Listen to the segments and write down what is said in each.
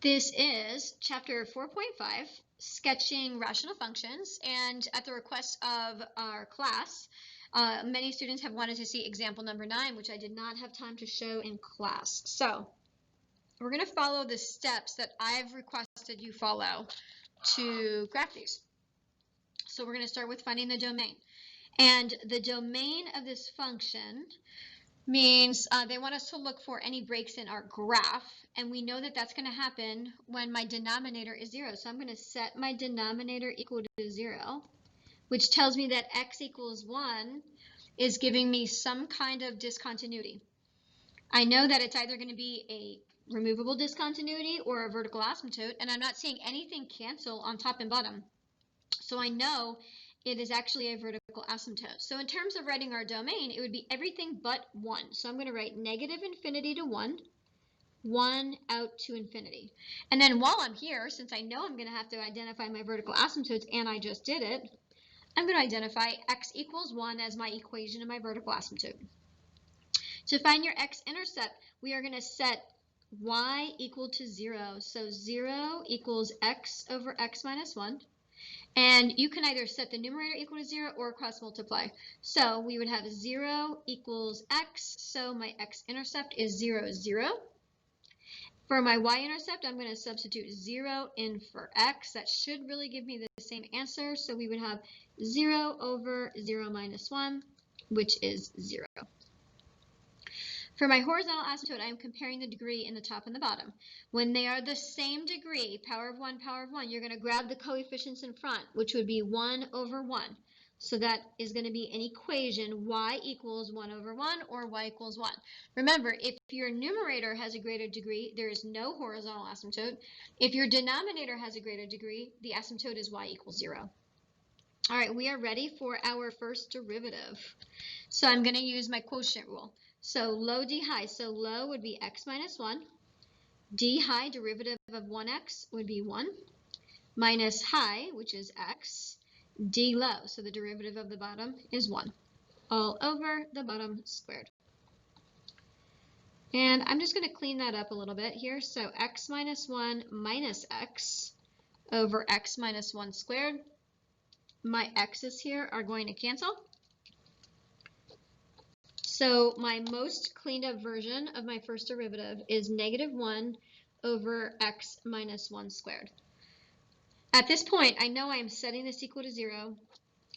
This is chapter 4.5, sketching rational functions, and at the request of our class, many students have wanted to see example number 9, which I did not have time to show in class. So we're going to follow the steps that I've requested you follow to graph these. So we're going to start with finding the domain. And the domain of this function means they want us to look for any breaks in our graph, and we know that that's going to happen when my denominator is 0. So I'm going to set my denominator equal to 0, which tells me that x equals 1 is giving me some kind of discontinuity. I know that it's either going to be a removable discontinuity or a vertical asymptote, and I'm not seeing anything cancel on top and bottom. So I know it is actually a vertical asymptote. So in terms of writing our domain, it would be everything but 1. So I'm going to write negative infinity to 1, 1 out to infinity. And then while I'm here, since I know I'm going to have to identify my vertical asymptotes, and I just did it, I'm going to identify x equals 1 as my equation of my vertical asymptote. To find your x-intercept, we are going to set y equal to 0. So 0 equals x over x minus 1. And you can either set the numerator equal to 0 or cross multiply. So we would have 0 equals x, so my x-intercept is 0, 0. For my y-intercept, I'm going to substitute 0 in for x. That should really give me the same answer. So we would have 0 over 0 minus 1, which is 0. For my horizontal asymptote, I am comparing the degree in the top and the bottom. When they are the same degree, power of 1, you're going to grab the coefficients in front, which would be 1 over 1. So that is going to be an equation, y equals 1 over 1 or y equals 1. Remember, if your numerator has a greater degree, there is no horizontal asymptote. If your denominator has a greater degree, the asymptote is y equals 0. All right, we are ready for our first derivative. So I'm going to use my quotient rule. So low d high, so low would be x minus 1. D high, derivative of 1x would be 1. Minus high, which is x. D low, so the derivative of the bottom is 1. All over the bottom squared. And I'm just going to clean that up a little bit here. So x minus 1 minus x over x minus 1 squared. My x's here are going to cancel. So my most cleaned up version of my first derivative is negative 1 over x minus 1 squared. At this point, I know I am setting this equal to 0,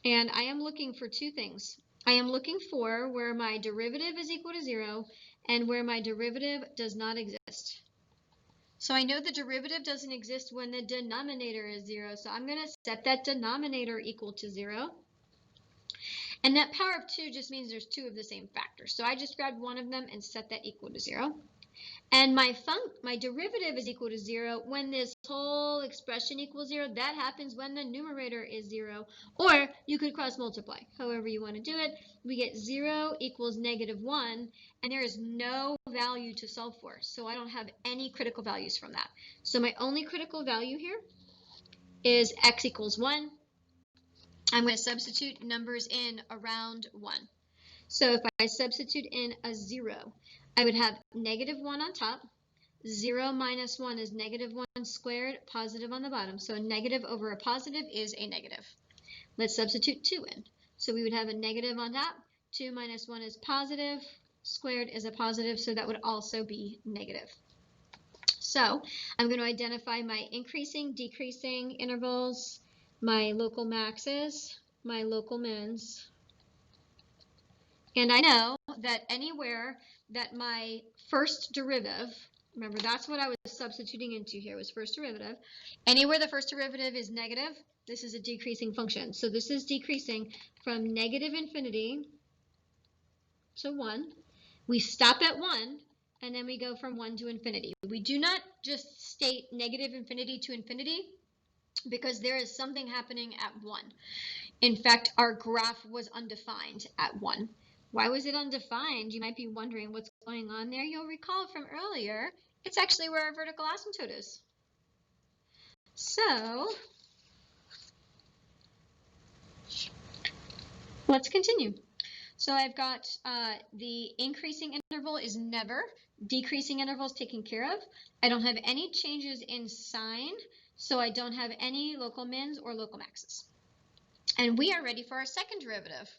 and I am looking for two things. I am looking for where my derivative is equal to 0 and where my derivative does not exist. So I know the derivative doesn't exist when the denominator is 0, so I'm going to set that denominator equal to 0. And that power of 2 just means there's 2 of the same factor. So I just grabbed one of them and set that equal to 0. And my derivative is equal to 0 when this whole expression equals 0. That happens when the numerator is 0. Or you could cross multiply, however you want to do it. We get 0 equals negative 1, and there is no value to solve for. So I don't have any critical values from that. So my only critical value here is x equals 1. I'm going to substitute numbers in around 1. So if I substitute in a 0, I would have negative 1 on top. 0 minus 1 is negative 1 squared, positive on the bottom. So a negative over a positive is a negative. Let's substitute 2 in. So we would have a negative on top. 2 minus 1 is positive. Squared is a positive, so that would also be negative. So I'm going to identify my increasing, decreasing intervals, my local maxes, my local mins. And I know that anywhere that my first derivative, remember that's what I was substituting into here, was first derivative. Anywhere the first derivative is negative, this is a decreasing function. So this is decreasing from negative infinity to 1. We stop at 1, and then we go from 1 to infinity. We do not just state negative infinity to infinity, because there is something happening at 1. In fact, our graph was undefined at 1. Why was it undefined? You might be wondering what's going on there. You'll recall from earlier, it's actually where our vertical asymptote is. So let's continue. So I've got the increasing interval is never decreasing intervals taken care of. I don't have any changes in sign, so I don't have any local mins or local maxes. And we are ready for our second derivative.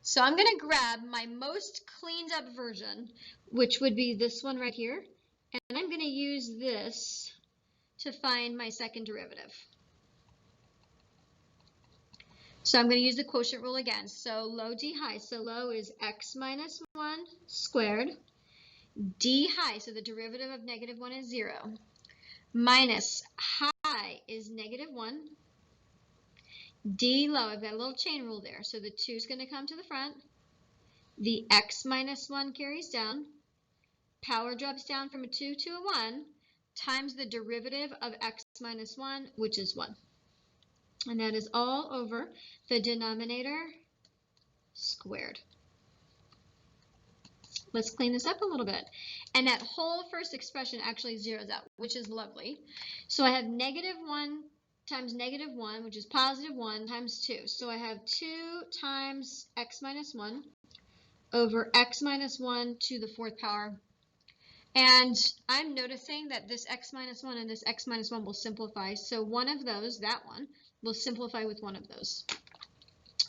So I'm going to grab my most cleaned up version, which would be this one right here, and I'm going to use this to find my second derivative. So I'm going to use the quotient rule again. So low d high, so low is x minus 1 squared, d high, so the derivative of negative 1 is 0, minus high is negative 1, d low, I've got a little chain rule there, so the 2 is going to come to the front, the x minus 1 carries down, power drops down from a 2 to a 1, times the derivative of x minus 1, which is 1. And that is all over the denominator squared. Let's clean this up a little bit. And that whole first expression actually zeroes out, which is lovely. So I have negative 1 times negative 1, which is positive 1 times 2. So I have 2 times x minus 1 over x minus 1 to the 4th power. And I'm noticing that this x minus 1 and this x minus 1 will simplify. So one of those, that one, will simplify with one of those.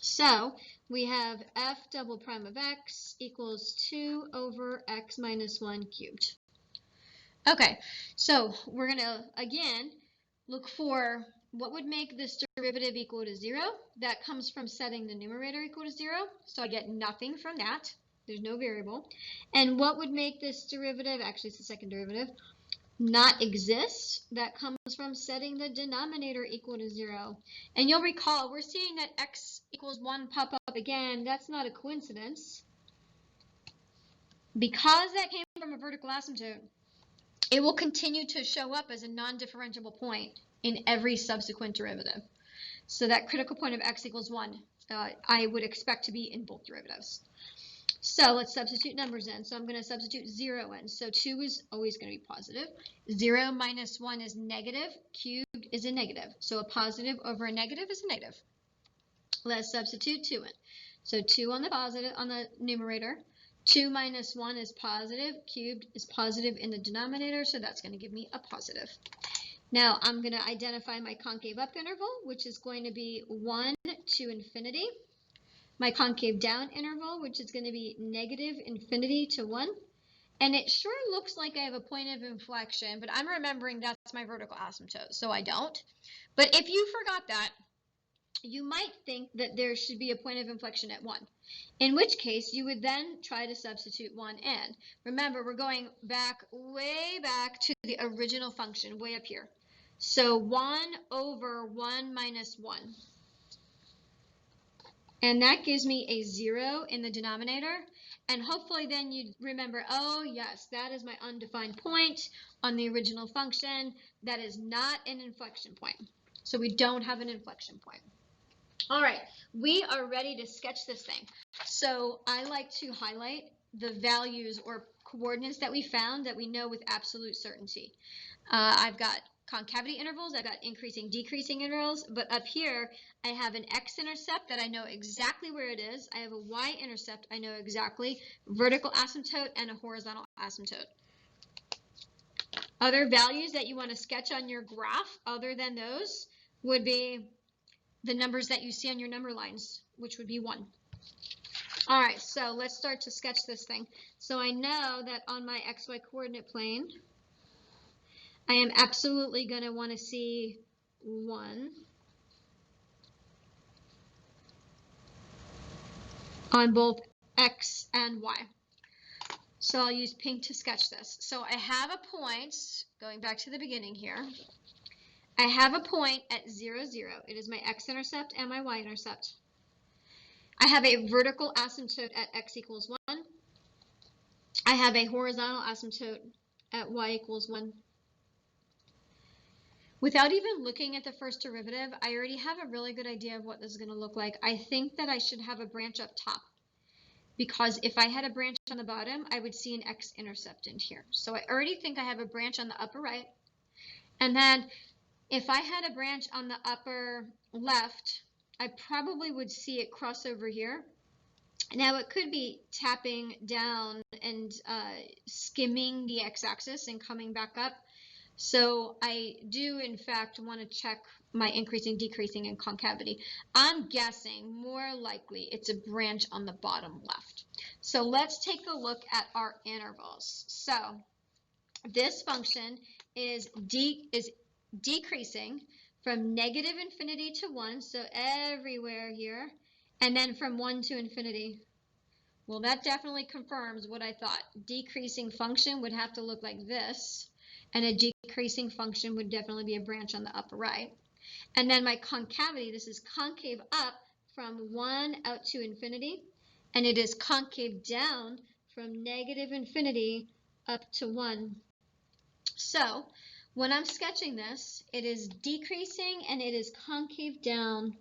So we have f double prime of x equals 2 over x minus 1 cubed. Okay, so we're going to, again, look for what would make this derivative equal to 0. That comes from setting the numerator equal to 0. So I get nothing from that. There's no variable. And what would make this derivative, actually it's the second derivative, not exist? That comes from setting the denominator equal to 0. And you'll recall, we're seeing that x equals 1 pop up again. That's not a coincidence. Because that came from a vertical asymptote, it will continue to show up as a non-differentiable point in every subsequent derivative. So that critical point of x equals 1, I would expect to be in both derivatives. So let's substitute numbers in. So I'm going to substitute 0 in. So 2 is always going to be positive. 0 minus 1 is negative. Cubed is a negative. So a positive over a negative is a negative. Let's substitute 2 in. So 2 on the positive on the numerator. 2 minus 1 is positive. Cubed is positive in the denominator. So that's going to give me a positive. Now I'm going to identify my concave up interval, which is going to be 1 to infinity. My concave down interval, which is going to be negative infinity to 1. And it sure looks like I have a point of inflection, but I'm remembering that's my vertical asymptote, so I don't. But if you forgot that, you might think that there should be a point of inflection at 1, in which case you would then try to substitute 1 in. Remember, we're going back, way back to the original function, way up here. So 1 over 1 minus 1. And that gives me a 0 in the denominator. And hopefully then you remember, oh yes, that is my undefined point on the original function. That is not an inflection point. So we don't have an inflection point. All right, we are ready to sketch this thing. So I like to highlight the values or coordinates that we found that we know with absolute certainty. I've got concavity intervals, I've got increasing, decreasing intervals, but up here I have an x-intercept that I know exactly where it is. I have a y-intercept I know exactly, vertical asymptote and a horizontal asymptote. Other values that you want to sketch on your graph other than those would be the numbers that you see on your number lines, which would be 1. All right, so let's start to sketch this thing. So I know that on my xy coordinate plane, I am absolutely going to want to see 1 on both x and y. So I'll use pink to sketch this. So I have a point, going back to the beginning here, I have a point at 0, 0. It is my x-intercept and my y-intercept. I have a vertical asymptote at x equals 1. I have a horizontal asymptote at y equals 1. Without even looking at the first derivative, I already have a really good idea of what this is going to look like. I think that I should have a branch up top, because if I had a branch on the bottom, I would see an x-intercept in here. So I already think I have a branch on the upper right. And then if I had a branch on the upper left, I probably would see it cross over here. Now it could be tapping down and skimming the x-axis and coming back up. So I do, in fact, want to check my increasing, decreasing, and concavity. I'm guessing more likely it's a branch on the bottom left. So let's take a look at our intervals. So this function is decreasing from negative infinity to 1, so everywhere here, and then from 1 to infinity. Well, that definitely confirms what I thought. Decreasing function would have to look like this, and a decreasing function would definitely be a branch on the upper right. And then my concavity, this is concave up from 1 out to infinity, and it is concave down from negative infinity up to 1. So when I'm sketching this, it is decreasing and it is concave down.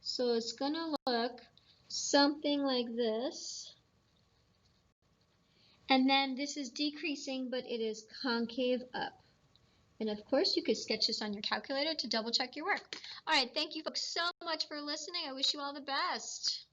So it's going to look something like this. And then this is decreasing, but it is concave up. And of course, you could sketch this on your calculator to double check your work. All right, thank you folks so much for listening. I wish you all the best.